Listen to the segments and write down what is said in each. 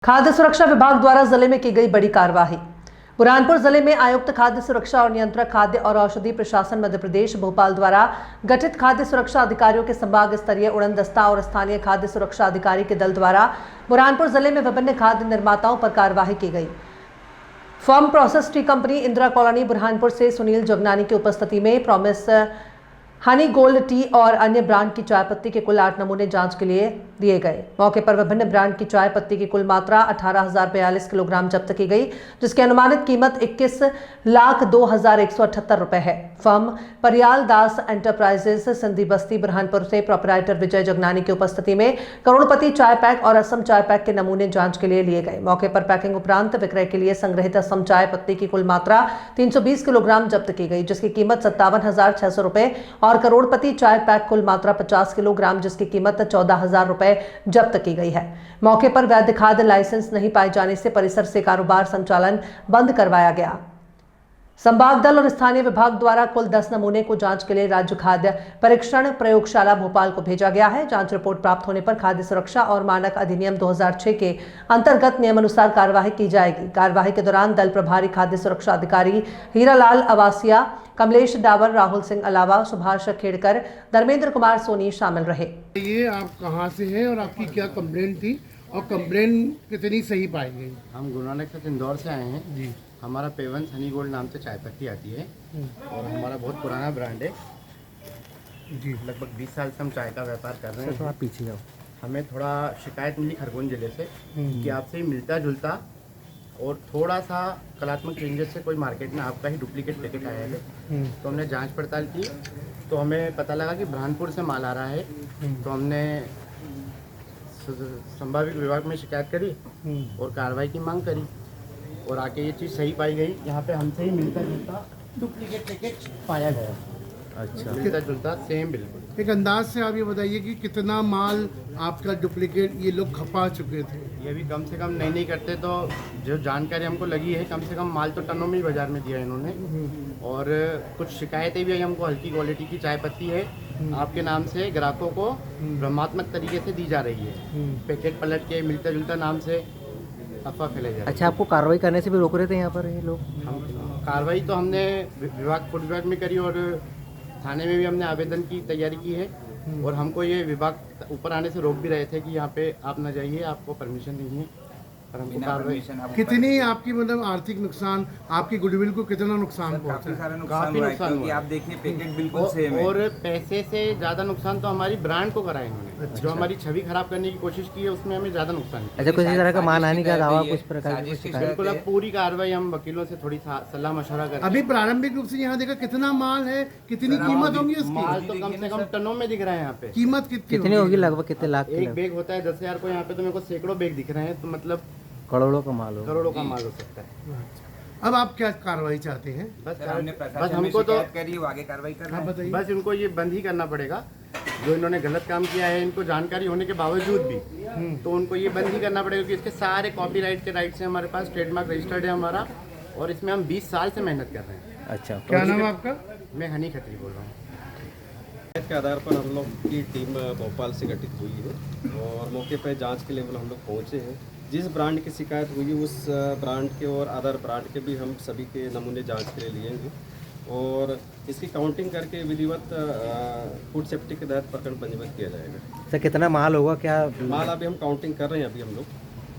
खाद्य सुरक्षा विभाग द्वारा जिले में की गई बड़ी कार्यवाही। बुरहानपुर जिले में आयुक्त खाद्य सुरक्षा और नियंत्रक खाद्य और औषधि प्रशासन मध्य प्रदेश भोपाल द्वारा गठित खाद्य सुरक्षा अधिकारियों के संभाग स्तरीय उड़न दस्ता और स्थानीय खाद्य सुरक्षा अधिकारी के दल द्वारा बुरहानपुर जिले में विभिन्न खाद्य निर्माताओं पर कार्यवाही की गई। Form process T company Indira colony Burhanpur से सुनील जगनानी की उपस्थिति में प्रॉमिस हनी गोल्ड टी और अन्य ब्रांड की चाय पत्ती के कुल 8 नमूने जांच के लिए दिए गए। मौके पर विभिन्न ब्रांड की चाय पत्ती की कुल मात्रा 18,042 किलोग्राम जब्त की गई, जिसकी अनुमानित कीमत 21,02,178 रुपए है। फर्म परियाल दास एंटरप्राइजेस सिंधी बस्ती बुरहानपुर से प्रोपराइटर विजय जगनानी की उपस्थिति में करोड़पति चाय पैक और असम चाय पैक के नमूने जांच के लिए लिए गए। मौके पर पैकिंग उपरांत विक्रय के लिए संग्रहित असम चाय पत्ती की कुल मात्रा 320 किलोग्राम जब्त की गई, जिसकी कीमत 57,600 रुपए और करोड़पति चाय पैक कुल मात्रा 50 किलोग्राम जिसकी कीमत 14,000 रुपए जब्त की गई है। मौके पर वैध खाद्य लाइसेंस नहीं पाए जाने से परिसर से कारोबार संचालन बंद करवाया गया। संभाग दल और स्थानीय विभाग द्वारा कुल 10 नमूने को जांच के लिए राज्य खाद्य परीक्षण प्रयोगशाला भोपाल को भेजा गया है। जांच रिपोर्ट प्राप्त होने पर खाद्य सुरक्षा और मानक अधिनियम 2006 के अंतर्गत नियमानुसार कार्यवाही की जाएगी। कार्यवाही के दौरान दल प्रभारी खाद्य सुरक्षा अधिकारी हीरालाल अवासिया, कमलेश डावर, राहुल सिंह अलावा सुभाष खेड़कर, धर्मेंद्र कुमार सोनी शामिल रहे। ये आप कहाँ से हैं और आपकी क्या कंप्लेंट थी और कंप्लेंट कितनी सही पाई गई? हम गुरु नानक से इंदौर से आए हैं जी। हमारा पेवंस हनी गोल्ड नाम से चाय पत्ती आती है और हमारा बहुत पुराना ब्रांड है जी। लगभग 20 साल से हम चाय का व्यापार कर रहे हैं। थोड़ा पीछे जाओ। हमें थोड़ा शिकायत मिली खरगोन जिले से कि आपसे मिलता जुलता और थोड़ा सा कलात्मक चेंजेस से कोई मार्केट में आपका ही डुप्लीकेट पैकेट आया है। तो हमने जांच पड़ताल की तो हमें पता लगा कि बुरहानपुर से माल आ रहा है। तो हमने संभावित विभाग में शिकायत करी और कार्रवाई की मांग करी और आके ये चीज़ सही पाई गई। यहाँ पे हमसे ही मिलता जुलता डुप्लीकेट पैकेट पाया गया। अच्छा, मिलता जुलता सेम बिल्कुल। एक अंदाज से आप ये बताइए कि कितना माल आपका डुप्लीकेट ये लोग खपा चुके थे? ये भी कम से कम नहीं करते तो जो जानकारी हमको लगी है कम से कम माल तो टनों में ही बाजार में दिया इन्होंने। और कुछ शिकायतें भी आई हमको, हल्की क्वालिटी की चाय पत्ती है आपके नाम से ग्राहकों को भ्रमात्मक तरीके से दी जा रही है। पैकेट पलट के मिलता जुलता नाम से अफवाह फैलाई जा रही है। अच्छा, आपको कार्रवाई करने से भी रोक रहे थे यहाँ पर ये लोग? हम कार्रवाई तो हमने फूड विभाग में करी और थाने में भी हमने आवेदन की तैयारी की है और हमको ये विभाग ऊपर आने से रोक भी रहे थे कि यहाँ पे आप न जाइए, आपको परमिशन नहीं है। पर हमको कार्रवाई कितनी आपकी मतलब आर्थिक नुकसान, आपकी गुडविल को कितना नुकसान पहुंचा? काफी नुकसान हुआ। आप देखिए पैकेट बिल्कुल सेम है। और पैसे से ज़्यादा नुकसान तो हमारी ब्रांड को करा है इन्होंने। जो हमारी छवि खराब करने की कोशिश की है उसमें हमें ज़्यादा नुकसान किया। अच्छा, किसी तरह का मानहानि का दावा कुछ प्रकार की बिल्कुल, अब पूरी कार्रवाई हम वकीलों से थोड़ी सलाह मशवरा करें। अभी प्रारंभिक रूप से यहाँ देखा कितना माल है, कितनी कीमत होगी माल उसकी? तो कम से कम टनों में दिख रहा है यहाँ पे। कीमत कितनी होगी? लगभग कितने लाख की? एक बैग होता है 10,000 को, यहाँ पे तो मेरे को सैकड़ों बैग दिख रहे हैं, तो मतलब करोड़ों का माल होगा। करोड़ों का माल हो सकता है। अब आप क्या कार्रवाई चाहते हैं? बस हमको तो करिए, आगे कार्रवाई कर रहे आप हैं। बताइए। बस इनको ये बंद ही करना पड़ेगा। जो इन्होंने गलत काम किया है, इनको जानकारी होने के बावजूद भी तो उनको ये बंद ही करना पड़ेगा, क्योंकि इसके सारे कॉपीराइट के राइट्स हैं हमारे पास, ट्रेडमार्क रजिस्टर्ड है हमारा और इसमें हम 20 साल से मेहनत कर रहे हैं। अच्छा, क्या नाम है आपका? मैं हनी खत्री बोल रहा हूँ। के आधार पर हम लोग की टीम भोपाल से गठित हुई है और मौके पर जांच के लिए हम लोग पहुंचे हैं। जिस ब्रांड की शिकायत हुई उस ब्रांड के और अदर ब्रांड के भी हम सभी के नमूने जांच के लिए लिए हैं और इसकी काउंटिंग करके विधिवत फूड सेफ्टी के तहत प्रकरण पंजीबद्ध किया जाएगा। सर कितना माल होगा? क्या माल अभी हम काउंटिंग कर रहे हैं, अभी हम लोग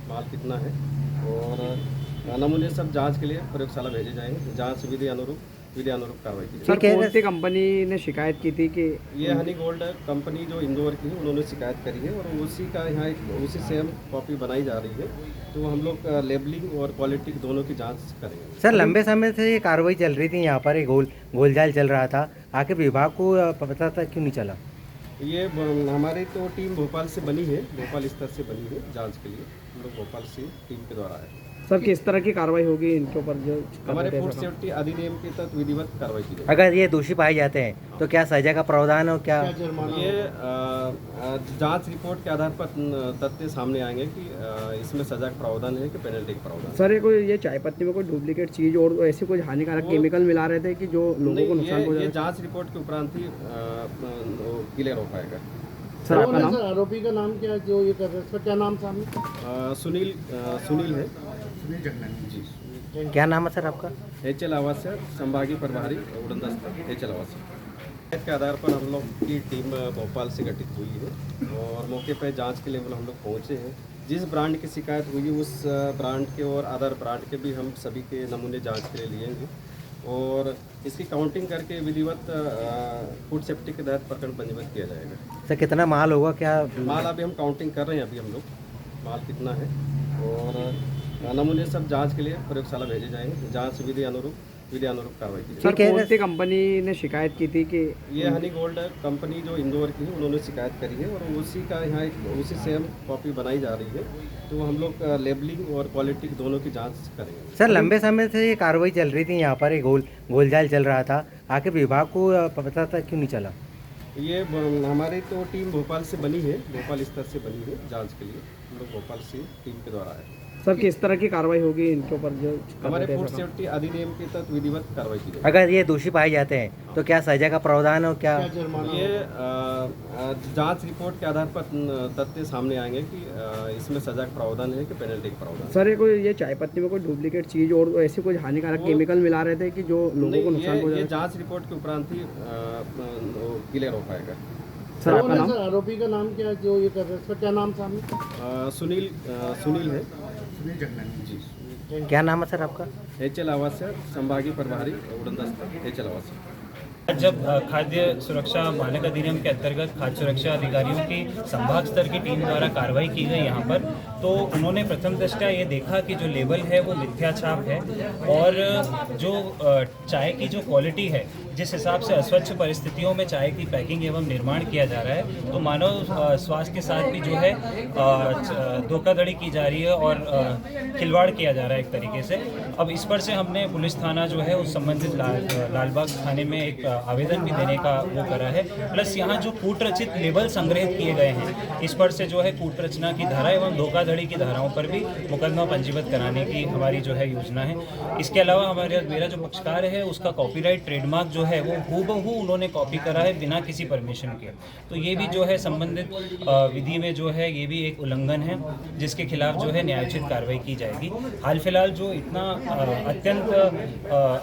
माल कितना है और नमूने सब जांच के लिए प्रयोगशाला भेजे जाएंगे। जांच विधि अनुरूप कार्रवाई की सर, कौन सी कंपनी ने शिकायत की थी कि ये हनी गोल्ड कंपनी जो इंदौर की है उन्होंने शिकायत करी है और उसी का यहाँ उसी से हम कॉपी बनाई जा रही है। तो हम लोग लेबलिंग और क्वालिटी दोनों की जांच करेंगे। सर लंबे समय से ये कार्रवाई चल रही थी यहाँ पर, ये गोलजाल चल रहा था, आखिर विभाग को पता था क्यों नहीं चला? ये हमारी तो टीम भोपाल से बनी है, भोपाल स्तर से बनी है जांच के लिए। हम लोग भोपाल से टीम के द्वारा आए। सर किस तरह की कार्रवाई होगी इनके ऊपर? जो हमारे फूड सेफ्टी अधिनियम के तहत विधिवत कार्रवाई की जाएगी। अगर ये दोषी पाए जाते हैं तो क्या सजा का प्रावधान और क्या? ये जांच रिपोर्ट के आधार पर तथ्य सामने आएंगे कि इसमें सजा का प्रावधान है कि पेनल्टी का प्रावधान। सर ये चाय पत्ती में कोई डुप्लीकेट चीज़ और ऐसे कुछ हानिकारक केमिकल मिला रहे थे कि जो लोगों को नुकसान पहुंचा? ये जांच रिपोर्ट के उपरांत ही क्लियर हो पाएगा। सर आपका नाम? सर आरोपी का नाम क्या है जो ये कर रहे हैं, इसका क्या नाम सामने? सुनील है जी। क्या नाम है सर आपका? HL आवासीय संभागीय प्रभारी उड़न दस्ता HL आवासीय। शिकायत के आधार पर हम लोग की टीम भोपाल से गठित हुई है और मौके पर जांच के लिए हम लोग पहुंचे हैं। जिस ब्रांड की शिकायत हुई उस ब्रांड के और अदर ब्रांड के भी हम सभी के नमूने जांच के लिए लिएंगे और इसकी काउंटिंग करके विधिवत फूड सेफ्टी के तहत प्रकरण पंजीबद्ध किया जाएगा। सर कितना माल होगा क्या? माल अभी हम काउंटिंग कर रहे हैं, अभी हम लोग माल कितना है और नमूने सब जांच के लिए प्रयोगशाला भेजे जाएंगे। जांच विधि अनुरूप कार्रवाई की सर जाएगी। ठीक है। कौन सी कंपनी ने शिकायत की थी कि ये हनी गोल्ड कंपनी जो इंदौर की है उन्होंने शिकायत करी है और उसी का यहाँ उसी से हम कॉपी बनाई जा रही है, तो हम लोग लेबलिंग और क्वालिटी दोनों की जांच करेंगे। सर लंबे समय से ये कार्रवाई चल रही थी यहाँ पर, एक गोलजाल चल रहा था, आखिर विभाग को पता था क्यों नहीं चला? ये हमारी तो टीम भोपाल से बनी है, भोपाल स्तर से बनी है जांच के लिए। हम लोग भोपाल से टीम के द्वारा आए। सर किस तरह की कार्रवाई होगी इनके ऊपर जो हमारे फूड सेफ्टी अधिनियम के तहत विधिवत कार्रवाई की जाएगी। अगर ये दोषी पाए जाते हैं तो क्या सजा का प्रावधान हो क्या? ये जांच रिपोर्ट के आधार पर तथ्य सामने आएंगे कि इसमें सजा का प्रावधान है कि पेनल्टी का प्रावधान। सर ये चाय पत्ती में कोई डुप्लीकेट चीज और ऐसे कुछ हानिकारक केमिकल मिला रहे थे कि जो लोगों को नुकसान ये पहुंचा? जांच रिपोर्ट के उपरांत ही क्लियर हो पाएगा। सर आपका नाम? सर आरोपी का नाम क्या है जो ये कर रहे हैं, इसका क्या नाम सामने? सुनील है जी। क्या नाम है सर आपका? HL आवासीय संभागीय प्रभारी उड़न दस्ता HL आवासीय। जब खाद्य सुरक्षा मानक अधिनियम के अंतर्गत खाद्य सुरक्षा अधिकारियों की संभाग स्तर की टीम द्वारा कार्रवाई की गई यहाँ पर, तो उन्होंने प्रथम दृष्टया ये देखा कि जो लेबल है वो मिथ्या छाप है और जो चाय की जो क्वालिटी है, जिस हिसाब से अस्वच्छ परिस्थितियों में चाय की पैकिंग एवं निर्माण किया जा रहा है, तो मानव स्वास्थ्य के साथ भी जो है धोखाधड़ी की जा रही है और खिलवाड़ किया जा रहा है एक तरीके से। अब इस पर से हमने पुलिस थाना जो है उस संबंधित लालबाग थाने में एक आवेदन भी देने का वो करा है। प्लस यहाँ जो कूट रचित लेबल संग्रहित किए गए हैं, इस पर से जो है कूट रचना की धारा एवं धोखाधड़ी की धाराओं पर भी मुकदमा पंजीबद्ध कराने की हमारी जो है योजना है। इसके अलावा मेरा जो पक्षकार है उसका कॉपीराइट ट्रेडमार्क जो है वो हूबहू उन्होंने कॉपी करा है बिना किसी परमिशन के, तो ये भी जो है संबंधित विधि में जो है ये भी एक उल्लंघन है जिसके खिलाफ जो है न्यायोचित कार्रवाई की जाएगी। हाल फिलहाल जो इतना अत्यंत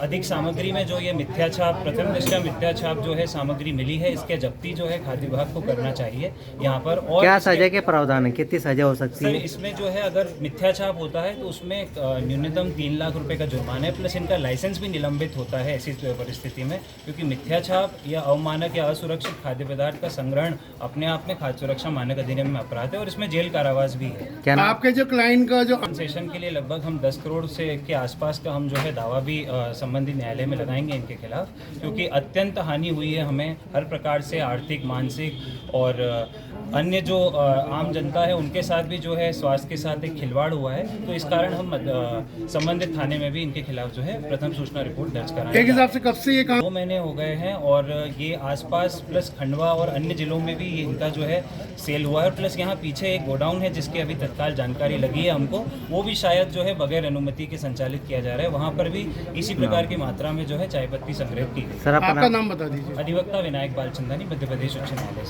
अधिक सामग्री में जो ये मिथ्या छाप, प्रथम दृष्टया मिथ्या छाप जो है सामग्री मिली है, इसके जब्ती जो है खाद्य विभाग को करना चाहिए यहाँ पर। और क्या सजा के प्रावधान है, कितनी सजा हो सकती सर है? इसमें जो है अगर मिथ्या छाप होता है तो उसमें न्यूनतम 3 लाख रुपए का जुर्माना है, प्लस इनका लाइसेंस भी निलंबित होता है ऐसी परिस्थिति में, क्योंकि मिथ्या छाप या अवमानक या असुरक्षित खाद्य पदार्थ का संग्रहण अपने आप में खाद्य सुरक्षा मानक अधिनियम में अपराध है और इसमें जेल कारावास भी है। क्या नाम? आपके जो क्लाइंट का जो कंसेशन के लिए लगभग हम 10 करोड़ से के आसपास का हम जो है दावा भी संबंधित न्यायालय में लगाएंगे इनके खिलाफ, क्योंकि अत्यंत हानि हुई है हमें हर प्रकार से, आर्थिक, मानसिक और अन्य जो आम जनता है उनके साथ भी जो है स्वास्थ्य के साथ एक खिलवाड़ हुआ है। तो इस कारण हम संबंधित थाने में भी इनके खिलाफ जो है प्रथम सूचना रिपोर्ट दर्ज कराएंगे। एक हिसाब से कब से ये काम 2 महीने हो गए हैं और ये आसपास प्लस खंडवा और अन्य जिलों में भी ये इनका जो है सेल हुआ है। प्लस यहाँ पीछे एक गोडाउन है जिसकी अभी तत्काल जानकारी लगी है हमको, वो भी शायद जो है बगैर अनुमति के संचालित किया जा रहा है। वहाँ पर भी इसी प्रकार की मात्रा में जो है चाय पत्ती संग्रहित की गई। सर आपका नाम बता दीजिए। अधिवक्ता विनायक बालचंदानी, मध्य प्रदेश उच्च न्यायालय से।